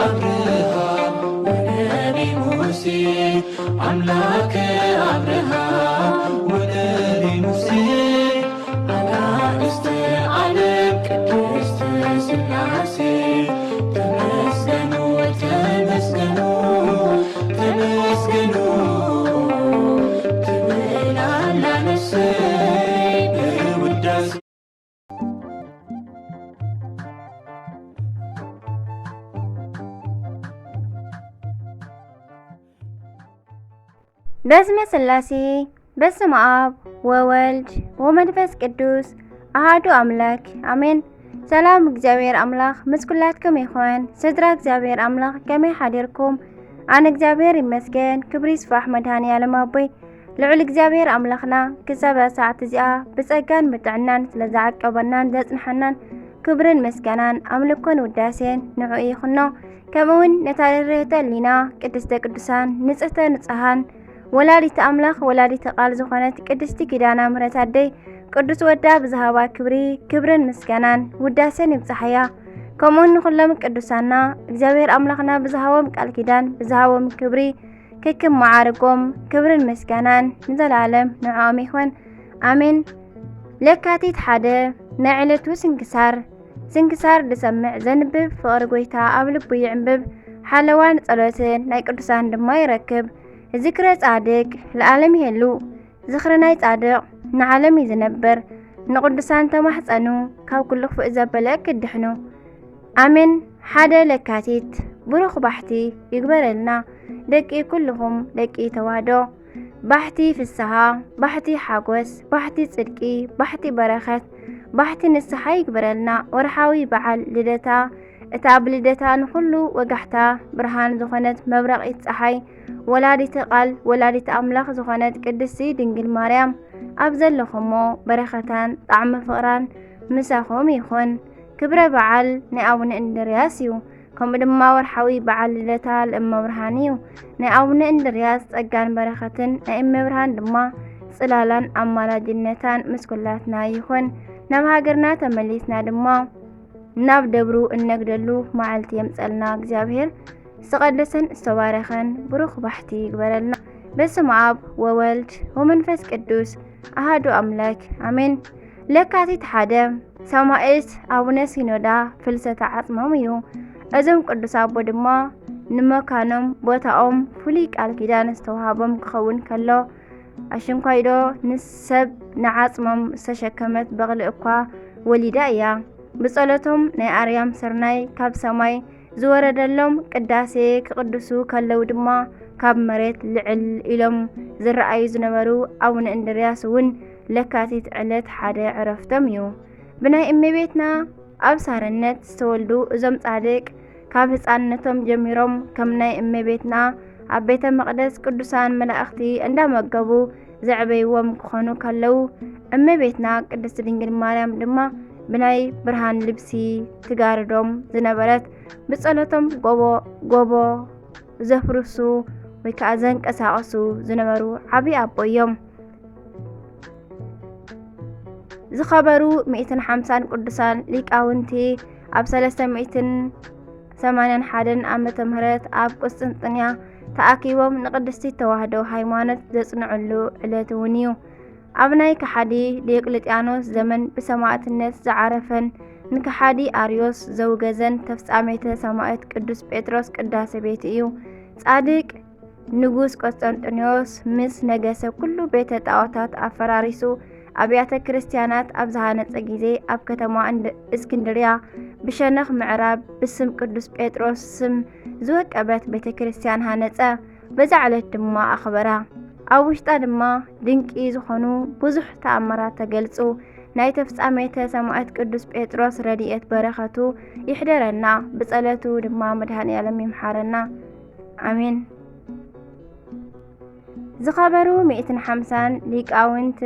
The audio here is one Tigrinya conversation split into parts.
አብርሃም ወነቢ ሙሴ አምላከ አብርሃም ወነቢ ሙሴ አጋዕዝተ ዓለም ቅድስት ሥላሴ ተመስገኑ ተመስገኑ ተመስገኑ ትብላላ ነፍሰይ በውዳሴ በስመ ሥላሴ በስመ አብ ወወልድ ወመንፈስ ቅዱስ አሐዱ አምላክ አሜን። ሰላም እግዚአብሔር አምላክ ምስ ኩላትኩም ይኹን። ስድራ እግዚአብሔር አምላክ ከመይ ሓዲርኩም? ኣነ እግዚአብሔር ይመስገን። ክብሪ ይስፋሕ መድኃኔዓለም ኣቦይ ልዑል እግዚአብሔር ኣምላኽና ክሳብ ሰዓት እዚኣ ብጸጋን ብጥዕናን ስለዝዓቀበናን ዘጽንሐናን ክብርን ምስጋናን ኣምልኮን ውዳሴን ንዑ ይኹኖ። ከምኡውን ነታ ርህርህተ ሕሊና ቅድስተ ቅዱሳን ንጽህተ ንጽሃን ወላዲተ አምላኽ ወላዲተ ቃል ዝኾነት ቅድስቲ ኪዳነ ምሕረት ኣደይ ቅዱስ ወዳ ብዝሃባ ክብርን ምስጋናን ውዳሴን ይብጽሕያ። ከምኡውን ንኹሎም ቅዱሳና እግዚአብሔር ኣምላኽና ብዝሃቦም ቃል ኪዳን ብዝሃቦም ክብሪ ከክም መዓርጎም ክብርን ምስጋናን ንዘላለም ንዕኦም ይኹን ኣሜን። ለካቲት 1 ናይ ዕለቱ ስንክሳር ዝሰምዕ ዘንብብ ፍቕሪ ጎይታ ኣብ ልቡ ይዕንብብ ሓለዋን ጸሎትን ናይ ቅዱሳን ድማ ይረክብ። ذكر ጻድቅ ለዓለም ይሄሉ ዝኽሪ ናይ ጻድቅ ንዓለም ይዝነብር ንቅዱሳን ተማሕፀኑ ካብ ኩሉ ክፉእ ዘበለ ክድሕኑ ኣሜን። 1 ለካቲት ብሩኽ ባሕቲ ይግበረልና ደቂ ኩልኹም ደቂ ተዋህዶ ባሕቲ ፍስሓ ባሕቲ ሓጎስ ባሕቲ ጽድቂ ባሕቲ በረኸት ባሕቲ ንስሓ ይግበረልና። ወርሓዊ በዓል ልደታ እታ ብልደታ ንኹሉ ወጋሕታ ብርሃን ዝኾነት መብረቒት ፀሓይ ወላዲተ ቃል ወላዲተ አምላኽ ዝኾነት ቅድስቲ ድንግል ማርያም ኣብ ዘለኹሞ በረኸታን ጣዕሚ ፍቕራን ምሳኹም ይኹን። ክብረ በዓል ናይ ኣቡነ እንድርያስ እዩ። ከምኡ ድማ ወርሓዊ በዓል ልደታ ለእመ ብርሃን እዩ። ናይ ኣቡነ እንድርያስ ጸጋን በረኸትን ናይ እመ ብርሃን ድማ ጽላላን ኣማላጅነታን ምስ ኩላትና ይኹን። ናብ ሃገርና ተመሊስና ድማ ናብ ደብሩ እነግደሉ መዓልቲ የምጸልና እግዚአብሔር ዝተቀደሰን ዝተባረኸን ብሩኽ ባሕቲ ይግበረልና። በስመ አብ ወወልድ ወመንፈስ ቅዱስ አሐዱ አምላክ አሜን። ለካቲት 1 ሰማዕት ኣቡነ ሲኖዳ ፍልሰተ ዓጽሞም እዩ። እዞም ቅዱስ ኣቦ ድማ ንመካኖም ቦታኦም ፍሉይ ቃል ኪዳን ዝተዋሃቦም ክኸውን ከሎ ኣሽንኳይዶ ንሰብ ንዓጽሞም ዝተሸከመት በቕሊ እኳ ወሊዳ እያ። ብጸሎቶም ናይ ኣርያም ስርናይ ካብ ሰማይ ዝወረደሎም ቅዳሴ ክቅድሱ ከለው ድማ ካብ መሬት ልዕል ኢሎም ዝረአዩ ዝነበሩ ኣቡነ እንድርያስ እውን ለካቲት ዕለት 1 ዕረፍቶም እዩ። ብናይ እመቤትና ኣብ ሳርነት ዝተወልዱ እዞም ጻድቅ ካብ ህፃንነቶም ጀሚሮም ከም ናይ እመቤትና ኣብ ቤተ መቅደስ ቅዱሳን መላእኽቲ እንዳመገቡ ዘዕበይዎም ክኾኑ ከለው እመቤትና ቅድስት ድንግል ማርያም ድማ ብናይ ብርሃን ልብሲ ትጋርዶም ዝነበረት ብጸሎቶም ጎቦ ዘፍርሱ ወይ ከዓ ዘንቀሳቀሱ ዝነበሩ ዓብይ ኣቦ እዮም። ዝኸበሩ 150 ቅዱሳን ሊቃውንቲ ኣብ 381 ዓመተ ምህረት ኣብ ቁስጥንጥንያ ተኣኪቦም ንቅድስቲ ተዋህዶ ሃይማኖት ዘጽንዕሉ ዕለት እውን እዩ። ኣብ ናይ ከሓዲ ዲዮቅልጥያኖስ ዘመን ብሰማዕትነት ዝዓረፈን ንከሓዲ ኣርዮስ ዘውገዘን ተፍጻሜተ ሰማዕት ቅዱስ ጴጥሮስ ቅዳሴ ቤት እዩ። ጻድቅ ንጉስ ቆስጠንጢኖስ ምስ ነገሰ ኩሉ ቤተ ጣዖታት ኣፈራሪሱ ኣብያተ ክርስቲያናት ኣብ ዝሃነጸ ጊዜ ኣብ ከተማ እስክንድርያ ብሸነኽ ምዕራብ ብስም ቅዱስ ጴጥሮስ ስም ዝወቀበት ቤተ ክርስቲያን ሃነጸ። በዛ ዕለት ድማ ኣኽበራ። ኣብ ውሽጣ ድማ ድንቂ ዝኾኑ ብዙሕ ተኣምራት ተገልጹ። ናይ ተፍጻሜተ ሰማዕት ቅዱስ ጴጥሮስ ረድኤት በረኸቱ ይሕደረና፣ ብጸለቱ ድማ መድኃኔዓለም ይምሓረና አሜን። ዝኸበሩ 150 ሊቃውንት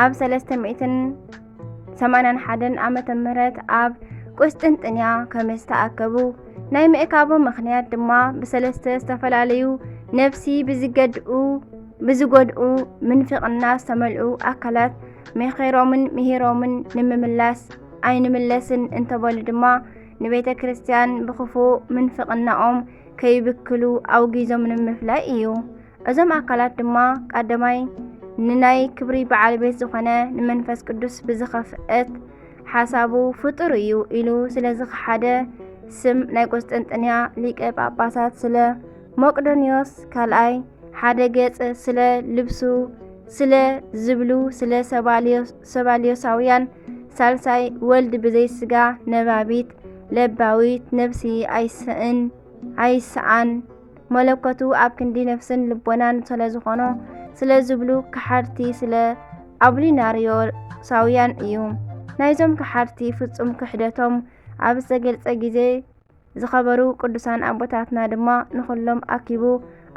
ኣብ 381 ዓመተ ምህረት ኣብ ቁስጥንጥንያ ከም ዝተኣከቡ ናይ ምእካቦም ምኽንያት ድማ ብሰለስተ ዝተፈላለዩ ነፍሲ ብዝጎድኡ ምንፍቕና ዝተመልኡ ኣካላት ምኺሮምን ምሂሮምን ንምምላስ ኣይንምለስን እንተበሉ ድማ ንቤተ ክርስቲያን ብኽፉእ ምንፍቕናኦም ከይብክሉ ኣውጊዞም ንምፍላይ እዩ። እዞም ኣካላት ድማ ቀዳማይ ንናይ ክብሪ በዓል ቤት ዝኾነ ንመንፈስ ቅዱስ ብዝኸፍአት ሓሳቡ ፍጡር እዩ ኢሉ ስለ ዝኸሓደ ስም ናይ ቆስጠንጥንያ ሊቀ ጳጳሳት ስለ መቅዶንዮስ ካልኣይ ሓደ ገጽ ስለ ልብሱ ስለ ዝብሉ ስለ ሰባልዮሳውያን ሳልሳይ ወልድ ብዘይ ስጋ ነባቢት ለባዊት ነፍሲ ኣይስአን መለኮቱ ኣብ ክንዲ ነፍስን ልቦናን ስለ ዝኾኖ ስለ ዝብሉ ከሓድቲ ስለ አቡሊናርዮሳውያን እዩ። ናይዞም ከሓድቲ ፍጹም ክሕደቶም ኣብ ዝተገልጸ ግዜ ዝኸበሩ ቅዱሳን ኣቦታትና ድማ ንኹሎም ኣኪቡ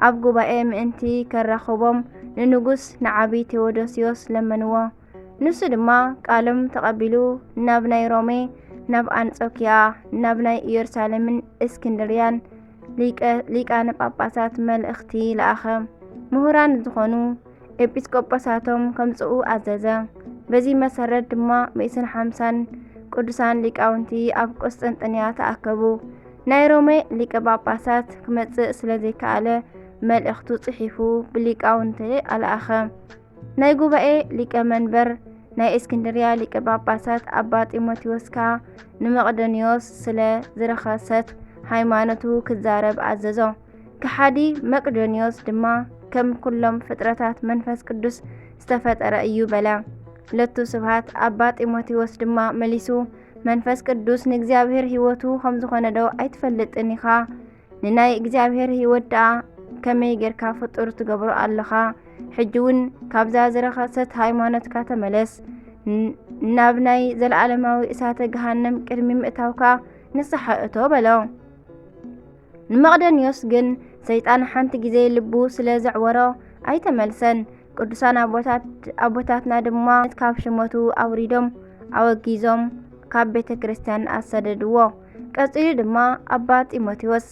ኣብ ጉባኤ ምእንቲ ከራኽቦም ንንጉስ ንዓቢ ቴዎዶስዮስ ለመንዎ። ንሱ ድማ ቃሎም ተቐቢሉ ናብ ናይ ሮሜ፣ ናብ አንጾኪያ፣ ናብ ናይ ኢየሩሳሌምን እስክንድርያን ሊቃነ ጳጳሳት መልእኽቲ ለኣኸ። ምሁራን ዝኾኑ ኤጲስቆጶሳቶም ከምጽኡ ኣዘዘ። በዚ መሰረት ድማ 150 ቅዱሳን ሊቃውንቲ ኣብ ቆስጠንጥንያ ተኣከቡ። ናይ ሮሜ ሊቀ ጳጳሳት ክመጽእ ስለ ዘይከኣለ መልእኽቱ ጽሒፉ ብሊቃውንቲ ኣልኣኸ። ናይ ጉባኤ ሊቀ መንበር ናይ እስክንድርያ ሊቀ ጳጳሳት ኣባ ጢሞቴዎስካ ንመቅዶንዮስ ስለ ዝረኸሰት ሃይማኖቱ ክዛረብ ኣዘዞ። ከሓዲ መቅዶንዮስ ድማ ከም ኩሎም ፍጥረታት መንፈስ ቅዱስ ዝተፈጠረ እዩ በለ። ለቱ ስብሃት ኣባ ጢሞቴዎስ ድማ መሊሱ መንፈስ ቅዱስ ንእግዚኣብሔር ህይወቱ ከም ዝኾነ ዶ ኣይትፈልጥን ኢኻ? ንናይ እግዚኣብሔር ህይወት ደኣ ከመይ ጌርካ ፍጡር ትገብሮ ኣለኻ? ሕጂ እውን ካብዛ ዝረኸሰት ሃይማኖትካ ተመለስ፣ ናብ ናይ ዘለዓለማዊ እሳተ ገሃነም ቅድሚ ምእታውካ ንስሐ እቶ በሎ። ንመቅዶንዮስ ግን ሰይጣን ሓንቲ ግዜ ልቡ ስለ ዘዕወሮ ኣይተመልሰን። ቅዱሳን ኣቦታትና ድማ ካብ ሽመቱ ኣውሪዶም ኣወጊዞም ካብ ቤተ ክርስቲያን ኣሰደድዎ። ቀፂሉ ድማ ኣባ ጢሞቴዎስ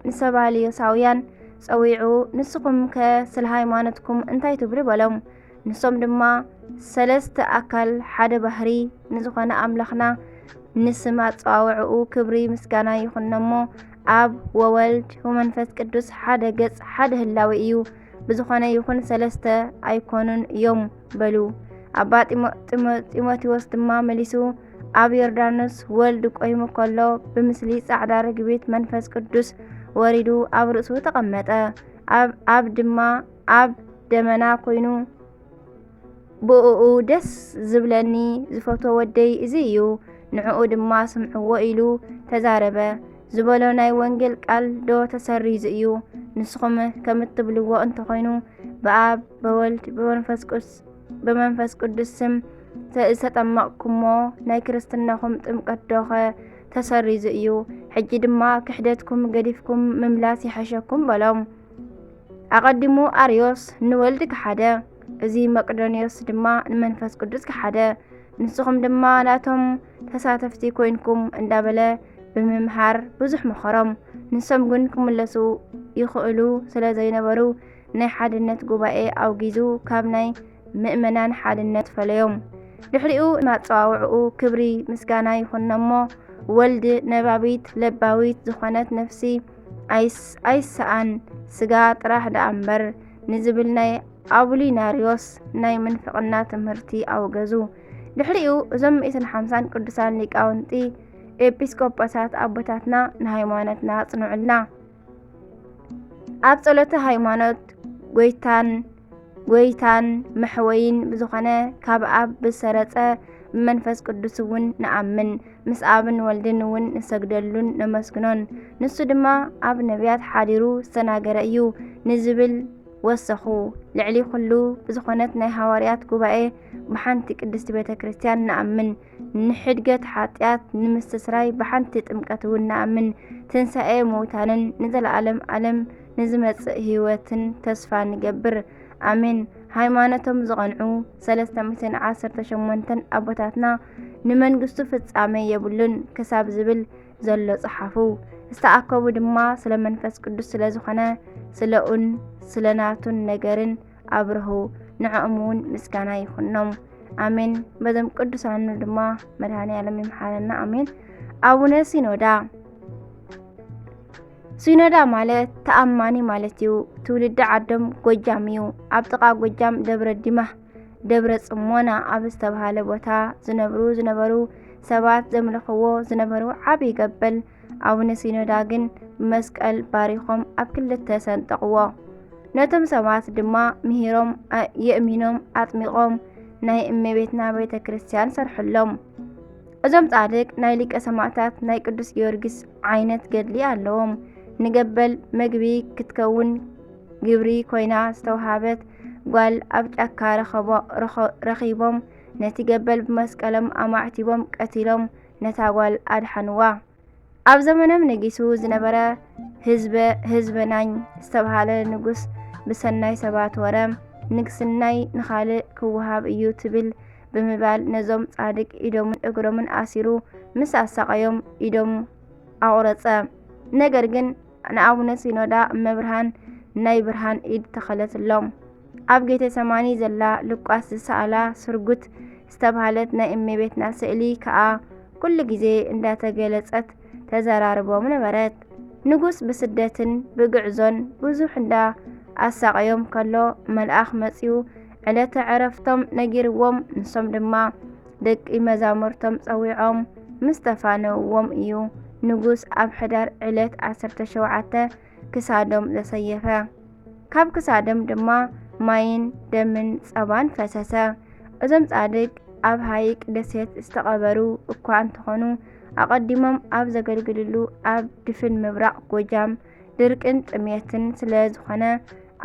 ንሰባልዮሳውያን ጸዊዑ ንስኹም ከ ስለ ሃይማኖትኩም እንታይ ትብሉ በሎም። ንሶም ድማ ሰለስተ ኣካል ሓደ ባህሪ ንዝኾነ ኣምላኽና ንስም ኣጸዋውዕኡ ክብሪ ምስጋና ይኹነሞ ኣብ ወወልድ ወመንፈስ ቅዱስ ሓደ ገጽ ሓደ ህላዊ እዩ፣ ብዝኾነ ይኹን ሰለስተ ኣይኮኑን እዮም በሉ። ኣባ ጢሞቴዎስ ድማ መሊሱ ኣብ ዮርዳኖስ ወልድ ቆይሙ ከሎ ብምስሊ ጻዕዳ ርግቢት መንፈስ ቅዱስ ወሪዱ ኣብ ርእሱ ተቐመጠ። ኣብ ድማ ኣብ ደመና ኮይኑ ብኡኡ ደስ ዝብለኒ ዝፈቶ ወደይ እዚ እዩ፣ ንዕኡ ድማ ስምዕዎ ኢሉ ተዛረበ። ዝበሎ ናይ ወንጌል ቃል ዶ ተሰሪዙ እዩ? ንስኹም ከምትብልዎ እንተኾይኑ ብኣብ በወልድ በመንፈስ ቅዱስ ስም ዝተጠመቕኩሞ ናይ ክርስትናኹም ጥምቀት ዶኸ ተሰሪዙ እዩ? ሕጂ ድማ ክሕደትኩም ገዲፍኩም ምምላስ ይሓሸኩም በሎም። ኣቐዲሙ ኣርዮስ ንወልድ ክሓደ፣ እዚ መቅዶንዮስ ድማ ንመንፈስ ቅዱስ ክሓደ። ንስኹም ድማ ናቶም ተሳተፍቲ ኮይንኩም እንዳበለ ብምምሃር ብዙሕ መኸሮም። ንሶም ግን ክምለሱ ይኽእሉ ስለ ዘይነበሩ ናይ ሓድነት ጉባኤ ኣውጊዙ ካብ ናይ ምእመናን ሓድነት ፈለዮም። ድሕሪኡ ማፀዋውዕኡ ክብሪ ምስጋና ይኹነሞ ወልድ ነባቢት ለባዊት ዝኾነት ነፍሲ ኣይሰኣን ስጋ ጥራሕ ደኣ እምበር ንዝብል ናይ አቡሊናርዮስ ናይ ምንፍቕና ትምህርቲ ኣውገዙ። ድሕሪኡ እዞም 150 ቅዱሳን ሊቃውንቲ ኤጲስቆጶሳት ኣቦታትና ንሃይማኖትና ጽንዑልና ኣብ ጸሎተ ሃይማኖት ጎይታን መሕወይን ብዝኾነ ካብ ኣብ ብሰረጸ መንፈስ ቅዱስ እውን ንኣምን፣ ምስ ኣብን ወልድን እውን ንሰግደሉን ነመስግኖን፣ ንሱ ድማ ኣብ ነቢያት ሓዲሩ ዝተናገረ እዩ ንዝብል ወሰኹ። ልዕሊ ኩሉ ብዝኾነት ናይ ሃዋርያት ጉባኤ ብሓንቲ ቅድስቲ ቤተ ክርስቲያን ንኣምን፣ ንሕድገት ሓጢኣት ንምስትስራይ ብሓንቲ ጥምቀት እውን ንኣምን፣ ትንሣኤ ምውታንን ንዘለዓለም ዓለም ንዝመጽእ ህይወትን ተስፋ ንገብር። ኣሜን። ሃይማኖቶም ዝቐንዑ 318 ኣቦታትና ንመንግስቱ ፍጻሜ የብሉን ክሳብ ዝብል ዘሎ ጽሓፉ። ዝተኣከቡ ድማ ስለ መንፈስ ቅዱስ ስለ ዝኾነ ስለኡን ስለ ናቱን ነገርን ኣብርሁ። ንዕኦም እውን ምስጋና ይኹኖም። ኣሜን። በዞም ቅዱሳኑ ድማ መድኃኔ ዓለም ይምሓረና። ኣሜን። አቡነ ሲኖዳ ሲኖዳ ማለት ተአማኒ ማለት እዩ። ትውልዲ ዓዶም ጎጃም እዩ። ኣብ ጥቓ ጎጃም ደብረ ዲማህ ደብረ ጽሞና ኣብ ዝተባሃለ ቦታ ዝነበሩ ሰባት ዘምልኽዎ ዝነበሩ ዓብዪ ገበል አቡነ ሲኖዳ ግን ብመስቀል ባሪኾም ኣብ ክልተ ሰንጠቕዎ። ነቶም ሰባት ድማ ምሂሮም የእሚኖም ኣጥሚቖም ናይ እመቤትና ቤተ ክርስቲያን ሰርሕሎም። እዞም ጻድቅ ናይ ሊቀ ሰማዕታት ናይ ቅዱስ ጊዮርጊስ ዓይነት ገድሊ ኣለዎም። ንገበል መግቢ ክትከውን ግብሪ ኮይና ዝተዋሃበት ጓል ኣብ ጫካ ረኺቦም ነቲ ገበል ብመስቀሎም ኣማዕቲቦም ቀቲሎም ነታ ጓል ኣድሓንዋ። ኣብ ዘመኖም ነጊሱ ዝነበረ ህዝበናኝ ዝተባሃለ ንጉስ ብሰናይ ሰባት ወረ ንግስናይ ንኻልእ ክወሃብ እዩ ትብል ብምባል ነዞም ጻድቅ ኢዶምን እግሮምን ኣሲሩ ምስ ኣሳቀዮም ኢዶም ኣቁረጸ። ነገር ግን ንኣቡነ ሲኖዳ እመብርሃን ናይ ብርሃን ኢድ ተኸለትሎም። ኣብ ጌተ ሰማኒ ዘላ ልቋስ ዝሰኣላ ስርጉት ዝተባሃለት ናይ እመቤትና ስእሊ ከዓ ኩሉ ግዜ እንዳተገለጸት ተዘራርቦም ነበረት። ንጉስ ብስደትን ብግዕዞን ብዙሕ እንዳ ኣሳቀዮም ከሎ መልኣኽ መጺኡ ዕለተ ዕረፍቶም ነጊርዎም። ንሶም ድማ ደቂ መዛሙርቶም ጸዊዖም ምስ ተፋነውዎም እዩ ንጉስ ኣብ ሕዳር ዕለት 17 ክሳዶም ዘሰየፈ። ካብ ክሳዶም ድማ ማይን ደምን ጸባን ፈሰሰ። እዞም ጻድቅ ኣብ ሃይቅ ደሴት ዝተቐበሩ እኳ እንተኾኑ ኣቐዲሞም ኣብ ዘገልግልሉ ኣብ ድፍን ምብራቕ ጎጃም ድርቅን ጥሜትን ስለ ዝኾነ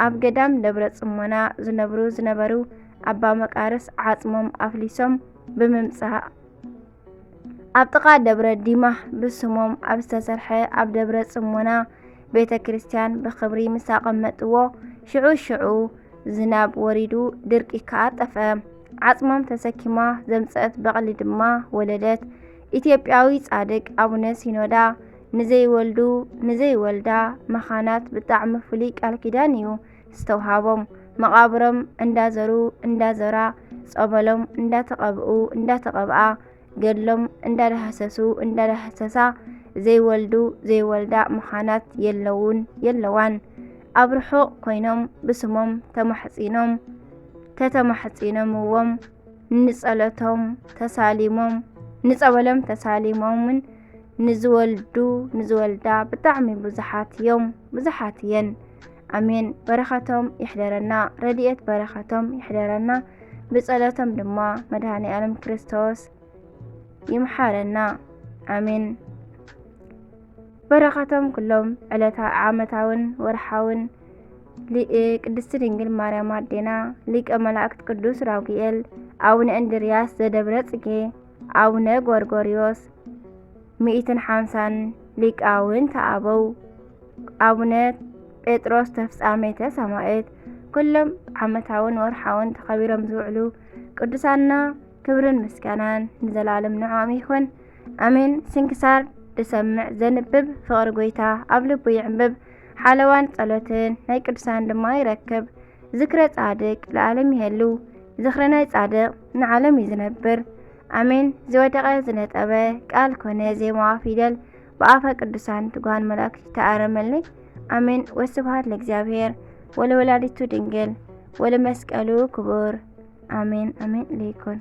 ኣብ ገዳም ደብረ ጽሞና ዝነበሩ ኣባ መቃርስ ዓጽሞም ኣፍሊሶም ብምምጻእ ኣብ ጥቓ ደብረ ዲማህ ብስሞም ኣብ ዝተሰርሐ ኣብ ደብረ ጽሞና ቤተ ክርስቲያን ብኽብሪ ምስ ኣቐመጥዎ ሽዑ ዝናብ ወሪዱ ድርቂ ከዓ ጠፍአ። ዓጽሞም ተሰኪማ ዘምጽአት በቕሊ ድማ ወለደት። ኢትዮጵያዊ ጻድቅ ኣቡነ ሲኖዳ ንዘይወልዳ መኻናት ብጣዕሚ ፍሉይ ቃል ኪዳን እዩ ዝተውሃቦም። መቓብሮም እንዳዘራ ጸበሎም እንዳተቐብኣ ገድሎም እንዳዳህሰሳ ዘይወልዳ መኻናት የለዋን። ኣብ ርሑቕ ኮይኖም ብስሞም ተተማሕጺኖምዎም ንጸበሎም ተሳሊሞምን ንዝወልዳ ብጣዕሚ ብዙሓት እየን። ኣሜን። በረኸቶም ይሕደረና፣ ረድኤት በረኸቶም ይሕደረና። ብጸሎቶም ድማ መድኃኔ ዓለም ክርስቶስ ይምሓረና። ኣሜን። በረኸቶም ኩሎም ዓመታውን ወርሓውን ቅድስት ድንግል ማርያም ኣዴና፣ ሊቀ መላእክት ቅዱስ ራጉኤል፣ ኣቡነ እንድርያስ ዘደብረ ጽጌ፣ ኣቡነ ጎርጎርዮስ 150 ሊቃውንት አበው፣ ኣቡነ ጴጥሮስ ተፍጻሜተ ሰማዕት ኩሎም ዓመታውን ወርሓውን ተኸቢሮም ዝውዕሉ ቅዱሳና ክብርን ምስጋናን ንዘላለም ንዖም ይኹን። ኣሜን። ስንክሳር ዝሰምዕ ዘንብብ ፍቕሪ ጎይታ ኣብ ልቡ ይዕንብብ። ሓለዋን ጸሎትን ናይ ቅዱሳን ድማ ይረክብ። ዝክረ ጻድቅ ለዓለም ይሄሉ። ዝኽረ ናይ ጻድቅ ንዓለም እዩ ዝነብር። ኣሜን። ዝወደቐ ዝነጠበ ቃል ኮነ ዜማ ፊደል ብኣፈ ቅዱሳን ትጉሃን መላእክት ተኣረመልኒ። ኣሜን። ወስብሐት ለእግዚአብሔር ወለወላዲቱ ድንግል ወለመስቀሉ ክቡር። አሜን አሜን። ለይኩን